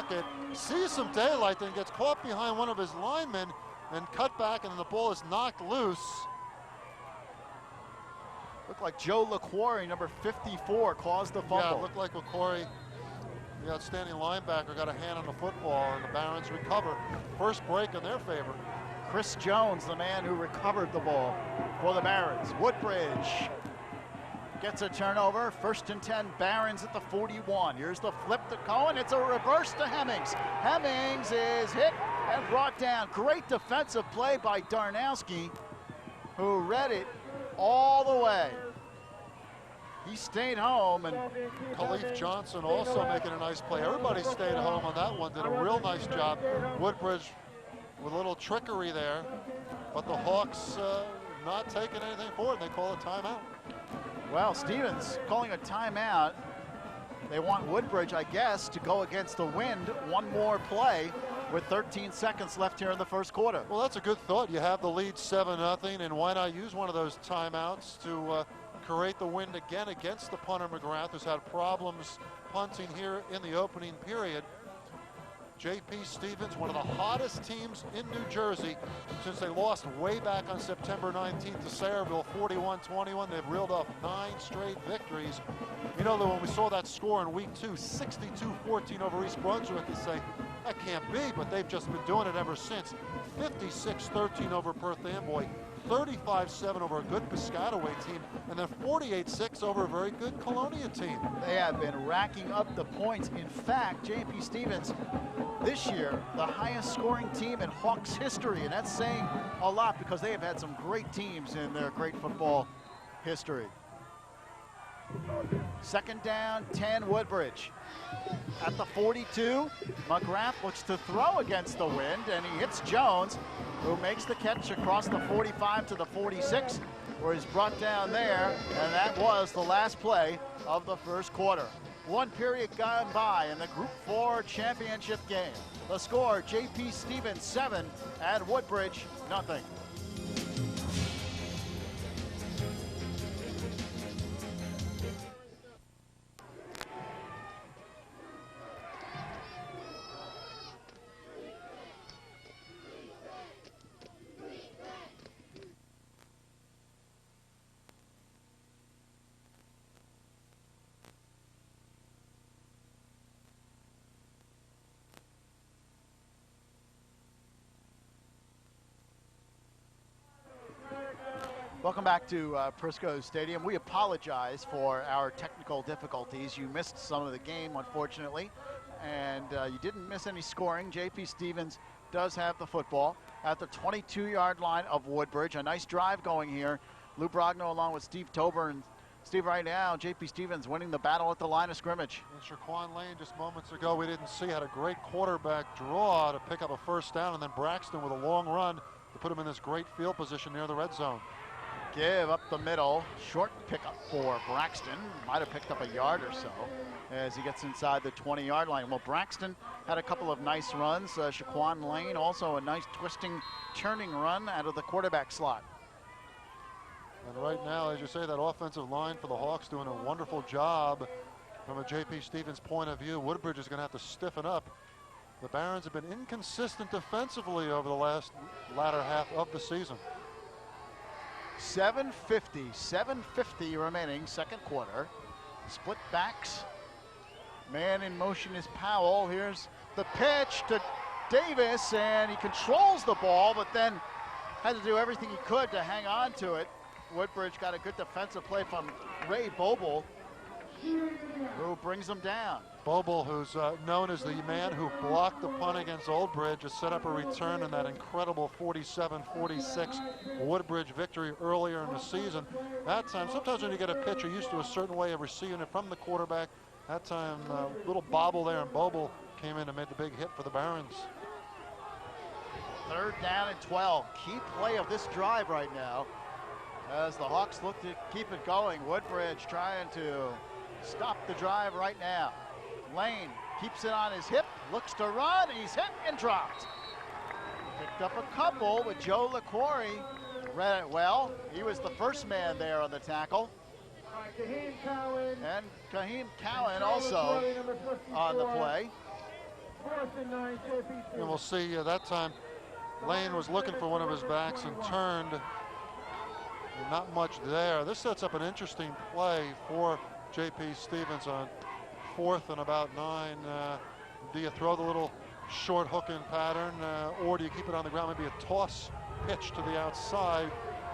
pocket, sees some daylight, then gets caught behind one of his linemen and cut back, and then the ball is knocked loose. Looked like Joe LaQuarrie, number 54, caused the fumble. Yeah, it looked like LaQuarrie, the outstanding linebacker, got a hand on the football, and the Barons recover. First break in their favor. Chris Jones, the man who recovered the ball for the Barons. Woodbridge gets a turnover. 1st and 10, Barons at the 41. Here's the flip to Cohen. It's a reverse to Hemmings. Hemmings is hit and brought down. Great defensive play by Darnowski, who read it all the way. He stayed home, and Khalif Johnson also making a nice play. Everybody stayed home on that one, did a real nice job. Woodbridge with a little trickery there, but the Hawks not taking anything for it, and they call a timeout. Well, Stevens calling a timeout. They want Woodbridge, I guess, to go against the wind. One more play with 13 seconds left here in the first quarter. Well, that's a good thought. You have the lead 7-0, and why not use one of those timeouts to create the wind again against the punter McGrath, who's had problems punting here in the opening period. J.P. Stevens, one of the hottest teams in New Jersey since they lost way back on September 19th to Sayreville, 41-21. They've reeled off 9 straight victories. You know that when we saw that score in week 2, 62-14 over East Brunswick, you say, that can't be, but they've just been doing it ever since. 56-13 over Perth Amboy, 35-7 over a good Piscataway team, and then 48-6 over a very good Colonia team. They have been racking up the points. In fact, J.P. Stevens, this year, the highest scoring team in Hawks history, and that's saying a lot because they have had some great teams in their great football history. 2nd down, 10, Woodbridge. At the 42, McGrath looks to throw against the wind, and he hits Jones, who makes the catch across the 45 to the 46, where he's brought down there, and that was the last play of the first quarter. One period gone by in the Group 4 championship game. The score, J.P. Stevens 7 and Woodbridge nothing. Welcome back to Prisco Stadium. We apologize for our technical difficulties. You missed some of the game, unfortunately, and you didn't miss any scoring. J.P. Stevens does have the football at the 22-yard line of Woodbridge. A nice drive going here. Lou Brogno along with Steve Tober. And Steve, right now, J.P. Stevens winning the battle at the line of scrimmage. And Shaquan Lane just moments ago we didn't see, had a great quarterback draw to pick up a first down, and then Braxton with a long run to put him in this great field position near the red zone. Give up the middle, short pickup for Braxton. Might have picked up a yard or so as he gets inside the 20-yard line. Well, Braxton had a couple of nice runs. Shaquan Lane also a nice twisting, turning run out of the quarterback slot. And right now, as you say, that offensive line for the Hawks doing a wonderful job from a J.P. Stevens point of view. Woodbridge is going to have to stiffen up. The Barons have been inconsistent defensively over the latter half of the season. 7:50 remaining, second quarter. Split backs. Man in motion is Powell. Here's the pitch to Davis, and he controls the ball, but then had to do everything he could to hang on to it. Woodbridge got a good defensive play from Ray Boble, who brings him down. Boble, who's known as the man who blocked the punt against Old Bridge, has set up a return in that incredible 47-46 Woodbridge victory earlier in the season. That time, sometimes when you get a pitch, you're used to a certain way of receiving it from the quarterback. That time, a little bobble there, and Boble came in and made the big hit for the Barons. 3rd down and 12. Key play of this drive right now as the Hawks look to keep it going. Woodbridge trying to stop the drive right now. Lane keeps it on his hip, looks to run, he's hit and dropped. Picked up a couple with Joe LaQuarrie. Read it well. He was the first man there on the tackle. And Kaheem Cowan also on the play. And we'll see that time Lane was looking for one of his backs and turned. Not much there. This sets up an interesting play for J.P. Stevens on 4th and about 9. Do you throw the little short hook in pattern, or do you keep it on the ground? Maybe a toss pitch to the outside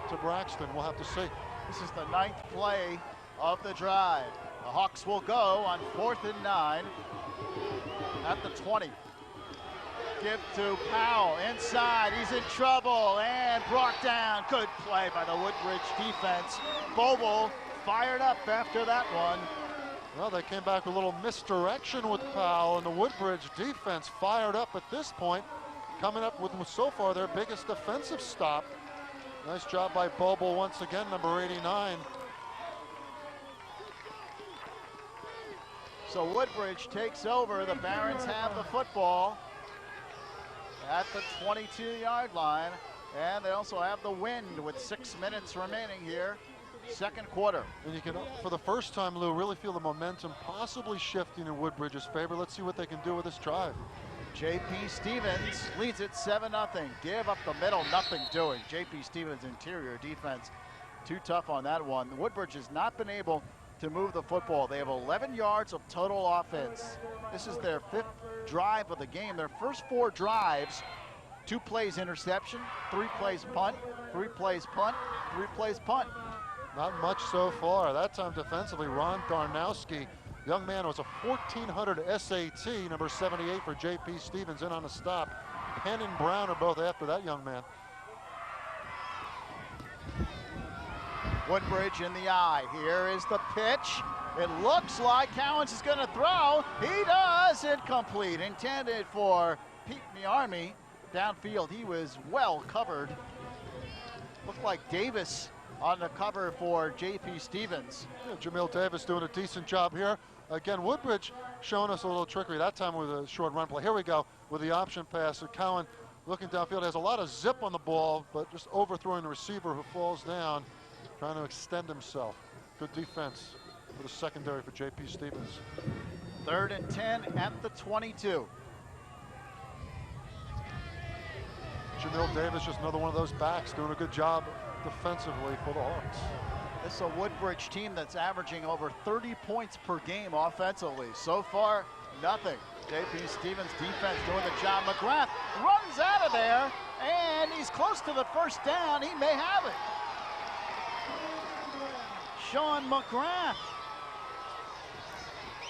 to Braxton. We'll have to see. This is the 9th play of the drive. The Hawks will go on 4th and 9 at the 20. Give to Powell inside. He's in trouble and brought down. Good play by the Woodbridge defense. Boble fired up after that one. Well, they came back with a little misdirection with Powell, and the Woodbridge defense fired up at this point, coming up with so far their biggest defensive stop. Nice job by Boble once again, number 89. So Woodbridge takes over. The Barons have the football at the 22-yard line, and they also have the wind with 6 minutes remaining here, second quarter. And you can, for the first time, Lou, really feel the momentum possibly shifting in Woodbridge's favor. Let's see what they can do with this drive. J.P. Stevens leads it 7-0. Give up the middle, nothing doing. J.P. Stevens' interior defense too tough on that one. Woodbridge has not been able to move the football. They have 11 yards of total offense. This is their 5th drive of the game. Their first 4 drives, 2 plays interception, 3 plays punt, 3 plays punt, 3 plays punt. Not much so far. That time defensively, Ron Darnowski, young man, was a 1400 SAT, number 78 for J.P. Stevens, in on the stop. Penn and Brown are both after that young man. Woodbridge in the eye. Here is the pitch. It looks like Cowens is going to throw. He does. Incomplete. Intended for Pete Miarmi. Downfield, he was well covered. Looked like Davis on the cover for J.P. Stevens. Yeah, Jamil Davis doing a decent job here. Again, Woodbridge showing us a little trickery, that time with a short run play. Here we go with the option pass. Cowan looking downfield, has a lot of zip on the ball, but just overthrowing the receiver who falls down, trying to extend himself. Good defense for the secondary for J.P. Stevens. 3rd and 10 at the 22. Jamil Davis, just another one of those backs, doing a good job defensively for the Hawks. This is a Woodbridge team that's averaging over 30 points per game offensively. So far, nothing. J.P. Stevens' defense doing the job. McGrath runs out of there, and he's close to the first down. He may have it. Sean McGrath.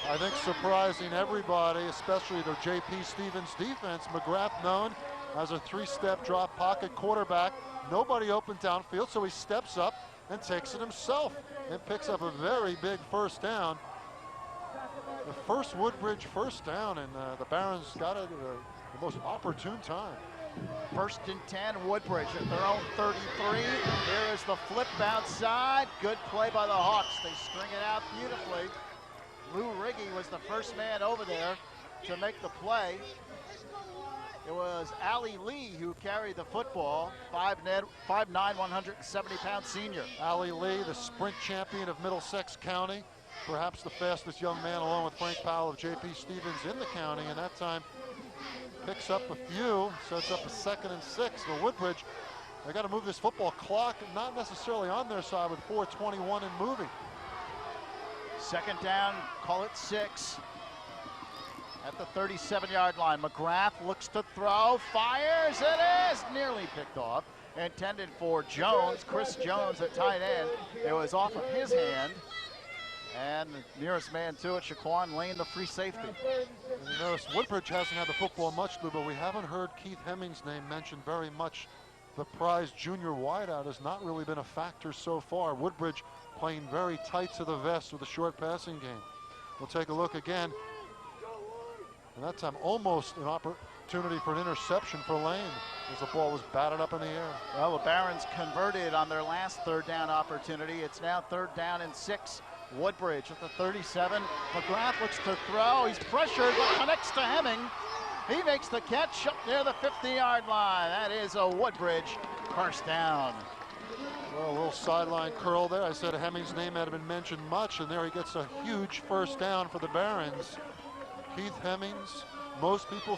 I think surprising everybody, especially the J.P. Stevens defense. McGrath known as a 3-step drop pocket quarterback. Nobody open downfield, so he steps up and takes it himself and picks up a very big first down. The first Woodbridge first down, and the Barons got it at the most opportune time. 1st and 10, Woodbridge at their own 33. Here is the flip outside. Good play by the Hawks. They string it out beautifully. Lou Riggy was the first man over there to make the play. It was Ali Lee who carried the football, 5'9", 170-pound senior. Ali Lee, the sprint champion of Middlesex County, perhaps the fastest young man, along with Frank Powell of J.P. Stevens in the county, and that time picks up a few, sets up a 2nd and 6 for Woodbridge. They got to move this football clock, not necessarily on their side with 4:21 and moving. 2nd down, call it 6. At the 37-yard line, McGrath looks to throw, fires, it is nearly picked off. Intended for Jones, Chris Jones at tight end. It was off of his hand. And the nearest man to it, Shaquan Lane, the free safety. And you notice Woodbridge hasn't had the football much, Lou, but we haven't heard Keith Hemming's name mentioned very much. The prize junior wideout has not really been a factor so far. Woodbridge playing very tight to the vest with a short passing game. We'll take a look again. And that time almost an opportunity for an interception for Lane as the ball was batted up in the air. Well, the Barons converted on their last 3rd down opportunity. It's now 3rd down and 6. Woodbridge at the 37. McGrath looks to throw. He's pressured, but connects to Hemming. He makes the catch up near the 50-yard line. That is a Woodbridge first down. Well, a little sideline curl there. I said Hemming's name had been mentioned much, and there he gets a huge first down for the Barons. Keith Hemmings, most people